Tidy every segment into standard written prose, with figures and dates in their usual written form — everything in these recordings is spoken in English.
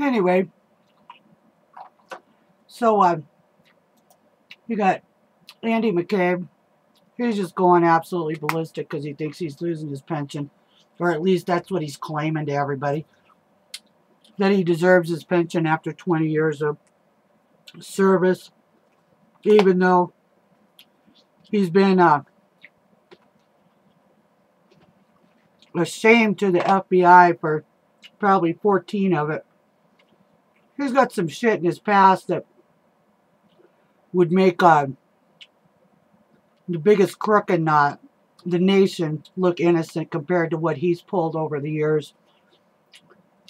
Anyway, so you got Andy McCabe. He's just going absolutely ballistic because he thinks he's losing his pension. Or at least that's what he's claiming to everybody. That he deserves his pension after 20 years of service. Even though he's been ashamed to the FBI for probably 14 of it. He's got some shit in his past that would make the biggest crook in the nation look innocent compared to what he's pulled over the years.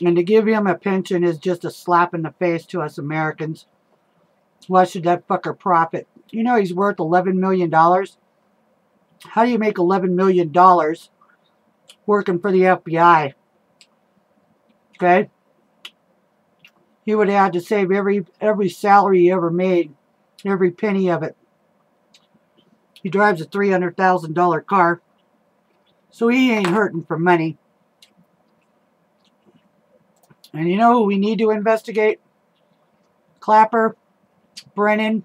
And to give him a pension is just a slap in the face to us Americans. Why should that fucker profit? You know he's worth $11 million. How do you make $11 million working for the FBI? Okay? He would have had to save every salary he ever made. Every penny of it. He drives a $300,000 car. So he ain't hurting for money. And you know who we need to investigate? Clapper, Brennan,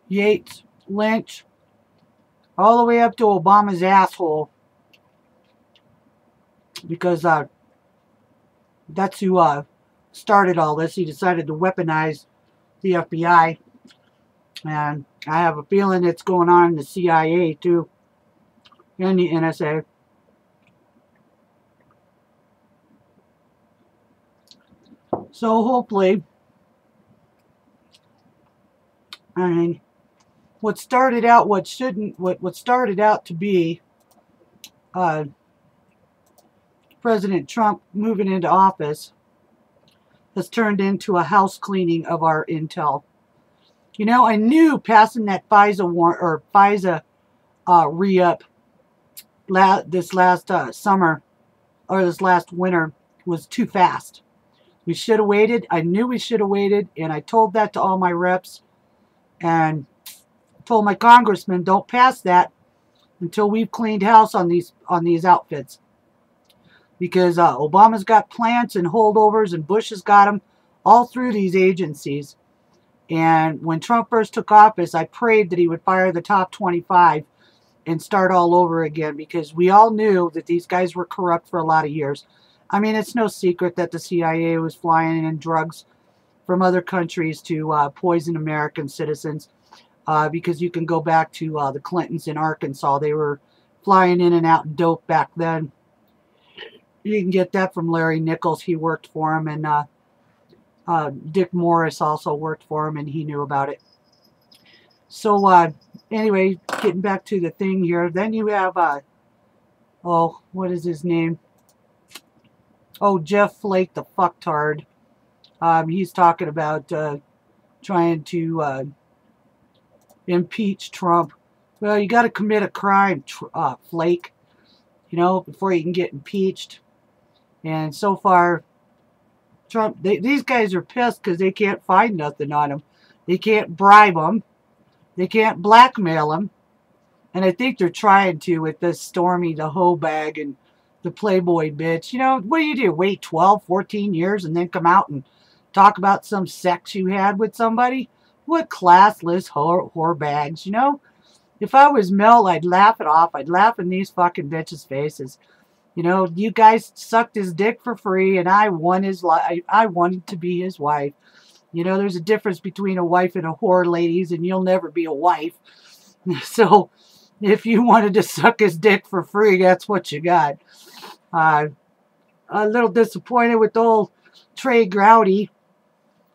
Yates, Lynch, all the way up to Obama's asshole. Because that's who started all this. He decided to weaponize the FBI. And I have a feeling it's going on in the CIA too. And the NSA. So hopefully, I mean, what started out to be President Trump moving into office has turned into a house cleaning of our intel. You know, I knew passing that FISA re-up this last summer or this last winter was too fast. We should have waited. I knew we should have waited, and I told that to all my reps and told my congressmen, don't pass that until we've cleaned house on these outfits. Because Obama's got plants and holdovers, and Bush has got them all through these agencies. And when Trump first took office, I prayed that he would fire the top 25 and start all over again, because we all knew that these guys were corrupt for a lot of years. I mean, it's no secret that the CIA was flying in drugs from other countries to poison American citizens, because you can go back to the Clintons in Arkansas. They were flying in and out dope back then. You can get that from Larry Nichols. He worked for him, and Dick Morris also worked for him, and he knew about it. So anyway, getting back to the thing here. Then you have, oh, what is his name? Oh, Jeff Flake, the fucktard. He's talking about trying to impeach Trump. Well, you got to commit a crime, Flake, you know, before you can get impeached. And so far, Trump, these guys are pissed because they can't find nothing on him. They can't bribe him. They can't blackmail him. And I think they're trying to with this Stormy the hoe bag and the Playboy bitch. You know, what do? Wait 12, 14 years and then come out and talk about some sex you had with somebody? What classless whore bags, you know? If I was Mel, I'd laugh it off. I'd laugh in these fucking bitches' faces. You know, you guys sucked his dick for free, and I won his life. I wanted to be his wife. You know, there's a difference between a wife and a whore, ladies, and you'll never be a wife. So, if you wanted to suck his dick for free, that's what you got. A little disappointed with old Trey Gowdy.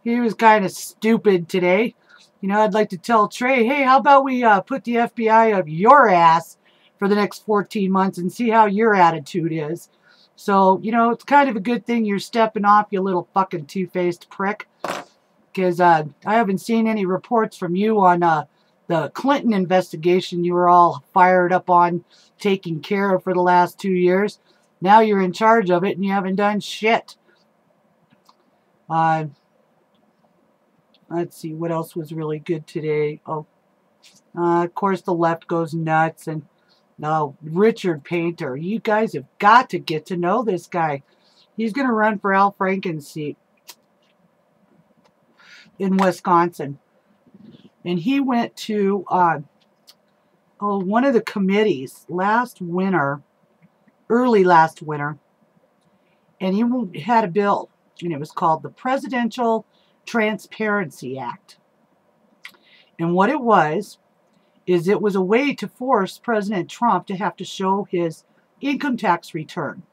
He was kind of stupid today. You know, I'd like to tell Trey, hey, how about we put the FBI up your ass for the next 14 months and see how your attitude is. So, you know, it's kind of a good thing you're stepping off, you little fucking two-faced prick. Because I haven't seen any reports from you on the Clinton investigation you were all fired up on taking care of for the last 2 years. Now you're in charge of it and you haven't done shit. Let's see, what else was really good today? Oh, of course the left goes nuts. And no, Richard Painter. You guys have got to get to know this guy. He's going to run for Al Franken's seat. in Wisconsin. And he went to one of the committees last winter, early last winter, and he had a bill, and it was called the Presidential Transparency Act. And what it was is it was a way to force President Trump to have to show his income tax return.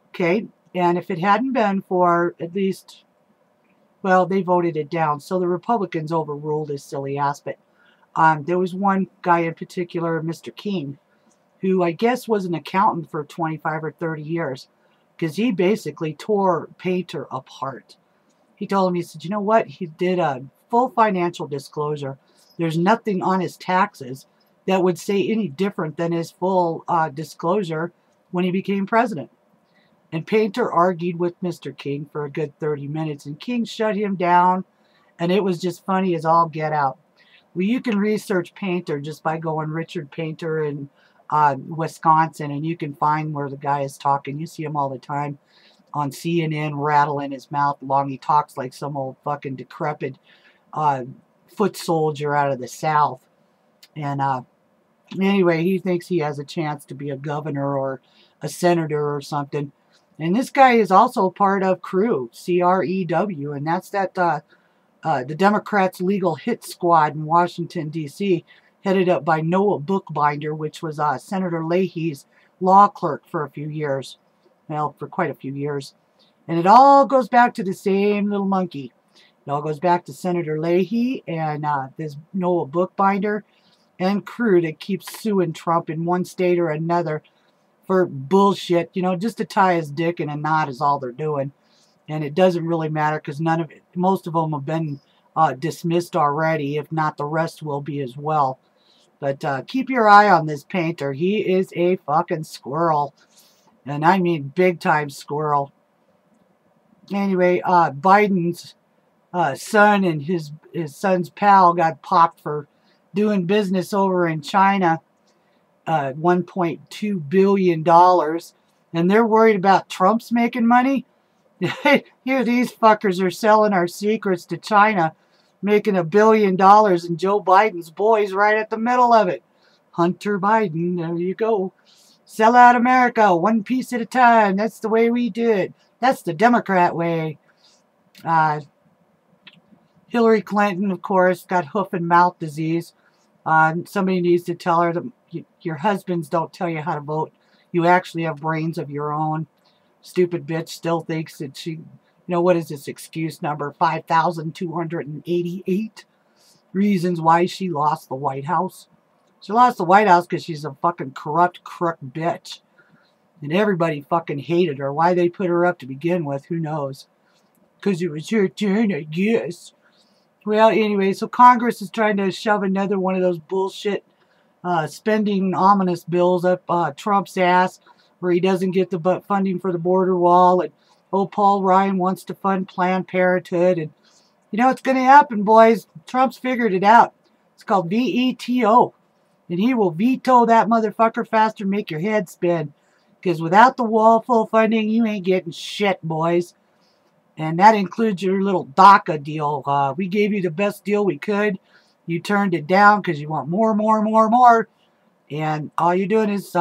Okay? And if it hadn't been for at least, well, they voted it down, so the Republicans overruled his silly ass, but there was one guy in particular, Mr. King, who I guess was an accountant for 25 or 30 years, because he basically tore Painter apart. He told him, he said, you know what? He did a full financial disclosure. There's nothing on his taxes that would say any different than his full disclosure when he became president. And Painter argued with Mr. King for a good 30 minutes, and King shut him down, and it was just funny as all get out. Well, you can research Painter just by going Richard Painter in Wisconsin, and you can find where the guy is talking. You see him all the time on CNN, rattling his mouth along. He talks like some old fucking decrepit foot soldier out of the South. And anyway, he thinks he has a chance to be a governor or a senator or something. And this guy is also part of CREW, C-R-E-W, and that's that the Democrats' legal hit squad in Washington, D.C., headed up by Noah Bookbinder, which was Senator Leahy's law clerk for a few years. Well, for quite a few years. And it all goes back to the same little monkey. It all goes back to Senator Leahy and this Noah Bookbinder and CREW that keeps suing Trump in one state or another for bullshit. You know, just to tie his dick in a knot is all they're doing. And it doesn't really matter because most of them have been dismissed already. If not, the rest will be as well. But keep your eye on this Painter. He is a fucking squirrel. And I mean big time squirrel. Anyway, Biden's son and his son's pal got popped for doing business over in China. $1.2 billion. And they're worried about Trump's making money. Here these fuckers are selling our secrets to China, making $1 billion, and Joe Biden's boy's right at the middle of it. Hunter Biden, there you go. Sell out America, one piece at a time. That's the way we do it. That's the Democrat way. Hillary Clinton, of course, got hoof and mouth disease. Somebody needs to tell her that your husbands don't tell you how to vote. You actually have brains of your own. Stupid bitch still thinks that she, you know, what is this excuse number? 5,288 reasons why she lost the White House. She lost the White House because she's a fucking corrupt, crook bitch. And everybody fucking hated her. Why they put her up to begin with, who knows? Because it was her turn, I guess. Well, anyway, so Congress is trying to shove another one of those bullshit spending ominous bills up Trump's ass, where he doesn't get the funding for the border wall, and Paul Ryan wants to fund Planned Parenthood, and you know what's going to happen, boys? Trump's figured it out. It's called VETO, and he will veto that motherfucker faster than make your head spin, because without the wall full funding, you ain't getting shit, boys. And that includes your little DACA deal. We gave you the best deal we could. You turned it down because you want more. And all you're doing is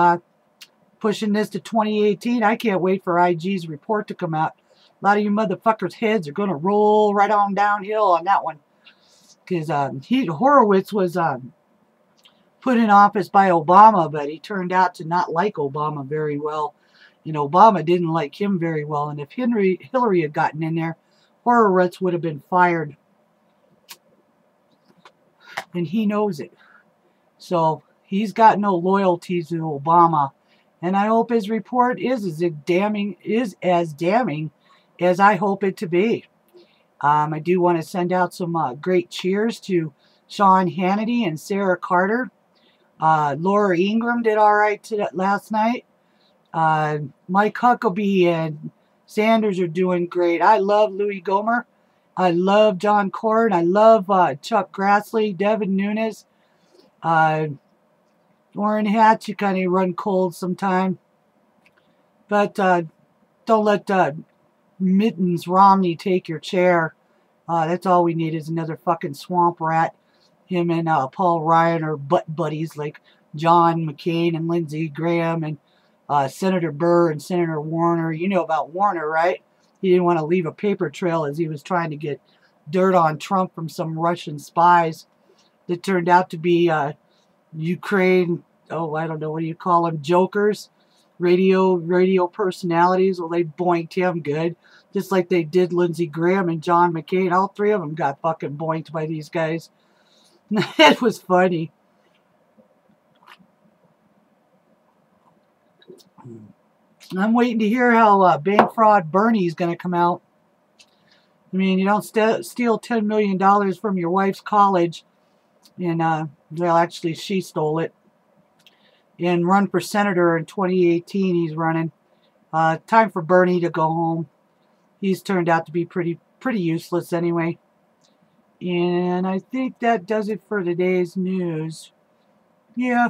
pushing this to 2018. I can't wait for IG's report to come out. A lot of you motherfuckers' heads are going to roll right on downhill on that one. Because Horowitz was put in office by Obama, but he turned out to not like Obama very well. And Obama didn't like him very well. And if Hillary had gotten in there, Horowitz would have been fired. And he knows it. So he's got no loyalty to Obama. And I hope his report is as damning as I hope it to be. I do want to send out some great cheers to Sean Hannity and Sarah Carter. Laura Ingraham did all right last night. Mike Huckabee and Sanders are doing great. I love Louis Gohmert. I love John Cornyn. I love Chuck Grassley, Devin Nunes. Orrin Hatch, you kind of run cold sometime. But don't let Mittens Romney take your chair. That's all we need is another fucking swamp rat. Him and Paul Ryan are butt buddies like John McCain and Lindsey Graham and Senator Burr and Senator Warner. You know about Warner, right? He didn't want to leave a paper trail as he was trying to get dirt on Trump from some Russian spies that turned out to be Ukraine, oh, I don't know, what do you call them, jokers, radio personalities. Well, they boinked him good, just like they did Lindsey Graham and John McCain. All three of them got fucking boinked by these guys. It was funny. I'm waiting to hear how bank fraud Bernie's going to come out. I mean, you don't steal $10 million from your wife's college, and, well, actually, she stole it, and run for senator in 2018. He's running. Time for Bernie to go home. He's turned out to be pretty useless anyway. And I think that does it for today's news. Yeah,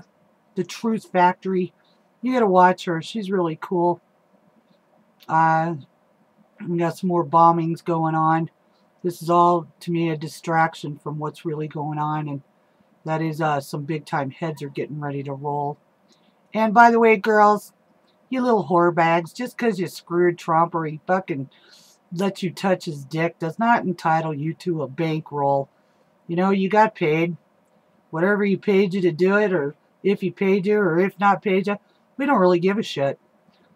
the Truth Factory. You gotta watch her. She's really cool. We got some more bombings going on. This is all, to me, a distraction from what's really going on. And that is some big-time heads are getting ready to roll. And by the way, girls, you little whore bags, just because you screwed Trump or he fucking let you touch his dick does not entitle you to a bankroll. You know, you got paid. Whatever he paid you to do it, or if he paid you, or if not paid you, we don't really give a shit.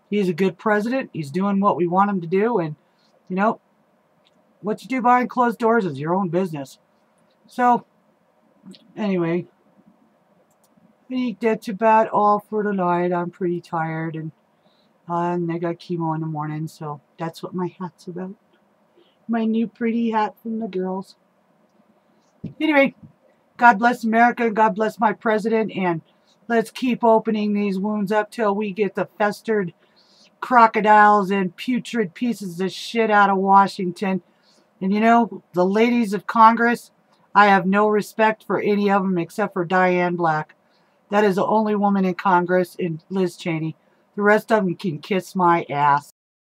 He's a good president. He's doing what we want him to do. And, you know, what you do behind closed doors is your own business. So, anyway, I think that's about all for tonight. I'm pretty tired, and I got chemo in the morning, so that's what my hat's about. My new pretty hat from the girls. Anyway, God bless America, and God bless my president, and let's keep opening these wounds up till we get the festered crocodiles and putrid pieces of shit out of Washington. And you know, the ladies of Congress, I have no respect for any of them except for Diane Black. That is the only woman in Congress, and Liz Cheney. The rest of them can kiss my ass.